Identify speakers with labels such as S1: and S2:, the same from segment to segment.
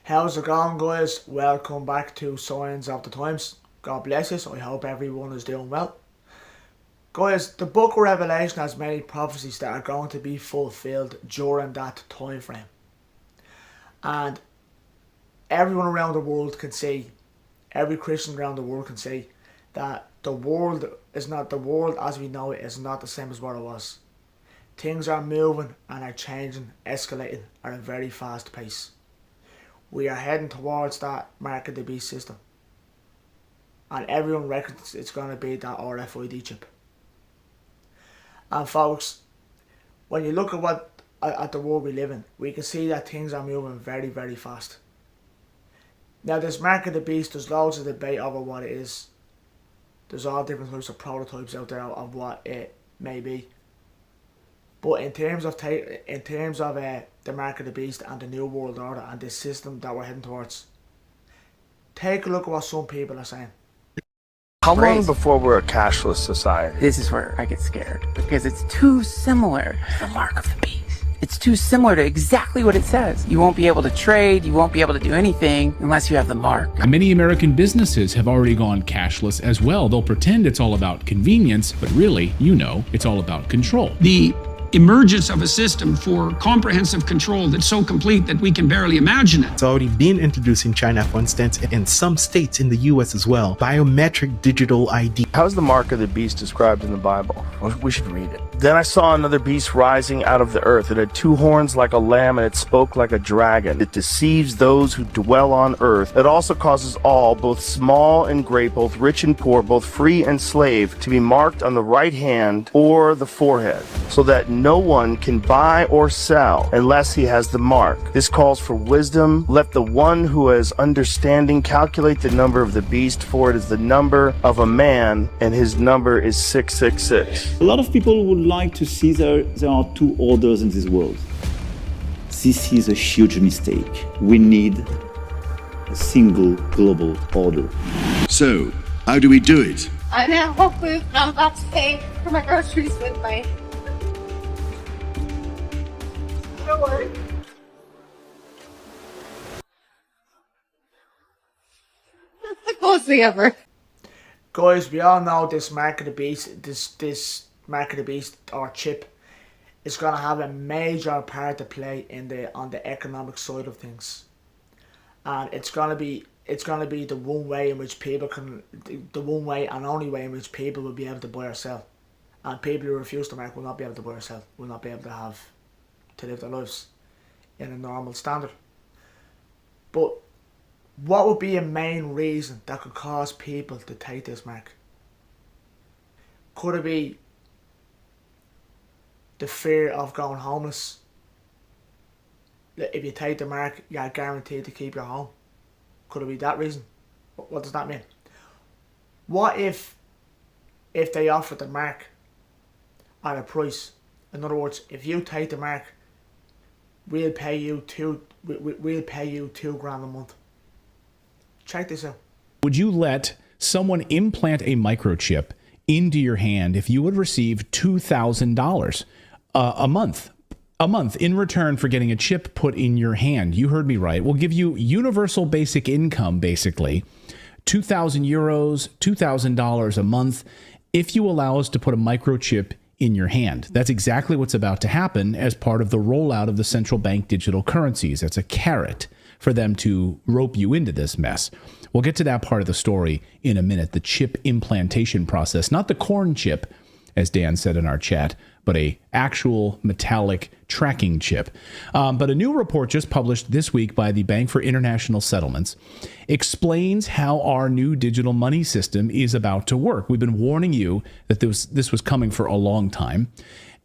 S1: How's it going, guys? Welcome back to Signs of the Times. God bless us. I hope everyone is doing well. Guys, the book of Revelation has many prophecies that are going to be fulfilled during that time frame. And everyone around the world can see, every Christian around the world can see, that the world as we know it is not the same as what it was. Things are moving and are changing, escalating at a very fast pace. We are heading towards that mark of the beast system. And everyone reckons it's going to be that RFID chip. And folks, when you look at the world we live in, we can see that things are moving very, very fast. Now, this mark of the beast, there's loads of debate over what it is. There's all different types of prototypes out there of what it may be. But in terms of the mark of the beast and the new world order and the system that we're heading towards, take a look at what some people are saying.
S2: How long before we're a cashless society?
S3: This is where I get scared because it's too similar to the mark of the beast. It's too similar to exactly what it says. You won't be able to trade, you won't be able to do anything unless you have the mark.
S4: Many American businesses have already gone cashless as well. They'll pretend it's all about convenience, but really, it's all about control.
S5: The emergence of a system for comprehensive control that's so complete that we can barely imagine it.
S6: It's already been introduced in China, for instance, in some states in the US as well. Biometric digital ID.
S2: How's the mark of the beast described in the Bible? We should read it. Then I saw another beast rising out of the earth. It had two horns like a lamb, and it spoke like a dragon. It deceives those who dwell on earth. It also causes all, both small and great, both rich and poor, both free and slave, to be marked on the right hand or the forehead, so that no one can buy or sell unless he has the mark. This calls for wisdom. Let the one who has understanding calculate the number of the beast, for it is the number of a man, and his number is 666.
S7: A lot of people would like to see there are two orders in this world. This is a huge mistake. We need a single global order.
S8: So, how do we do it?
S9: I'm at Whole Foods and I'm about to pay for my groceries with my... Don't worry. That's the coolest thing ever.
S1: Guys, we all know this mark of the beast, this mark of the beast or chip is going to have a major part to play on the economic side of things. And it's going to be the one way in which people the one way and only way in which people will be able to buy or sell. And people who refuse the mark will not be able to buy or sell, will not be able to live their lives in a normal standard. But what would be a main reason that could cause people to take this mark? Could it be the fear of going homeless? If you take the mark, you're guaranteed to keep your home. Could it be that reason? What does that mean? What if they offered the mark at a price? In other words, if you take the mark, we'll pay you $2,000 a month. Check this out.
S4: Would you let someone implant a microchip into your hand if you would receive $2,000 a month in return for getting a chip put in your hand? You heard me right. We'll give you universal basic income, basically, 2,000 euros, $2,000 a month, if you allow us to put a microchip in your hand. That's exactly what's about to happen as part of the rollout of the central bank digital currencies. That's a carrot for them to rope you into this mess. We'll get to that part of the story in a minute, the chip implantation process, not the corn chip, as Dan said in our chat, but a actual metallic tracking chip. But a new report just published this week by the Bank for International Settlements explains how our new digital money system is about to work. We've been warning you that this was coming for a long time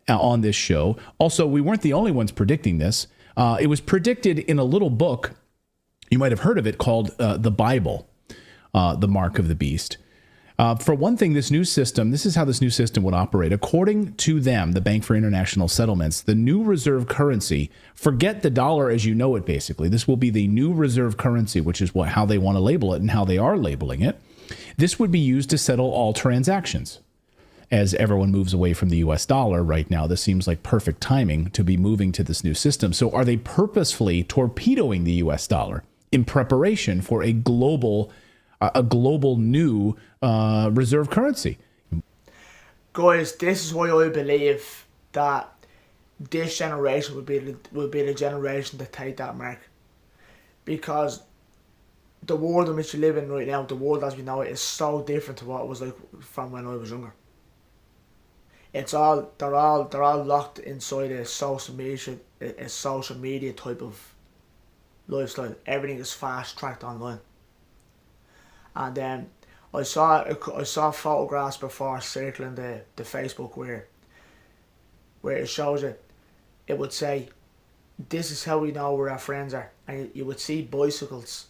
S4: on this show. Also, we weren't the only ones predicting this. It was predicted in a little book, you might have heard of it, called The Bible, The Mark of the Beast. For one thing, this is how this new system would operate. According to them, the Bank for International Settlements, the new reserve currency, forget the dollar as you know it, basically. This will be the new reserve currency, which is how they want to label it and how they are labeling it. This would be used to settle all transactions. As everyone moves away from the US dollar right now, this seems like perfect timing to be moving to this new system. So are they purposefully torpedoing the US dollar? in preparation for a global new reserve currency.
S1: Guys, this is why I believe that this generation will be the generation to take that mark, because the world in which we live in right now, the world as we know it, is so different to what it was like from when I was younger. They're all locked inside a social media type of lifestyle. Everything is fast tracked online. And then I saw photographs before circling the Facebook where it shows it. It would say, "This is how we know where our friends are," and you would see bicycles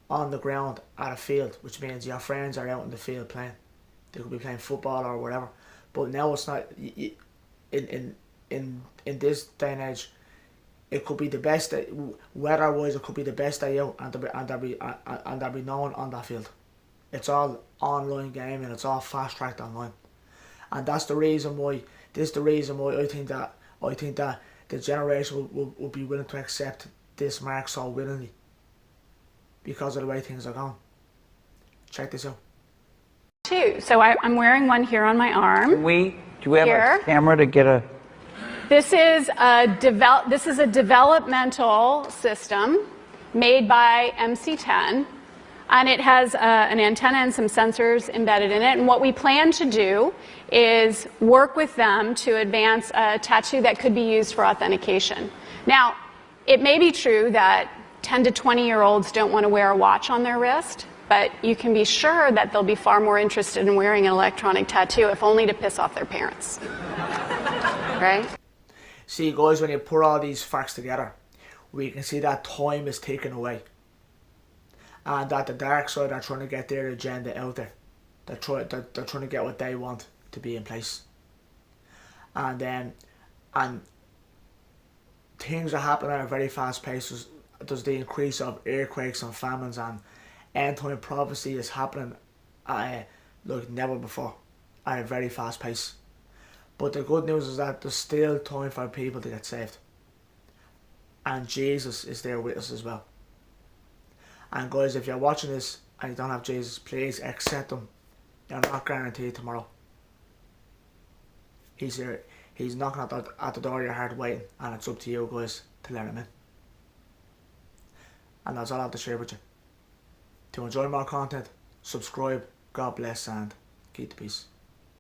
S1: on the ground at a field, which means your friends are out in the field playing. They could be playing football or whatever. But now it's not. In this day and age, it could be the best day, weather-wise. It could be the best day out, and they'll be known on that field. It's all online game, and it's all fast-tracked online, and that's the reason why. This is the reason why I think that the generation will be willing to accept this mark so willingly, because of the way things are going. Check this out.
S10: So I'm wearing one here on my arm.
S11: Do we have a camera to get a...
S10: This is a developmental system made by MC10, and it has an antenna and some sensors embedded in it. And what we plan to do is work with them to advance a tattoo that could be used for authentication. Now, it may be true that 10 to 20-year-olds don't want to wear a watch on their wrist, but you can be sure that they'll be far more interested in wearing an electronic tattoo, if only to piss off their parents. Right?
S1: See, guys, when you put all these facts together, we can see that time is taken away, and that the dark side are trying to get their agenda out there. They're trying to get what they want to be in place, and things are happening at a very fast pace. There's the increase of earthquakes and famines, and end-time prophecy is happening at like never before, at a very fast pace. But the good news is that there's still time for people to get saved, and Jesus is there with us as well. And guys, if you're watching this and you don't have Jesus, please accept him. You're not guaranteed tomorrow. He's here. He's knocking at the door of your heart waiting, and it's up to you guys to let him in. And that's all I have to share with you. To enjoy more content, subscribe, God bless, and keep the peace.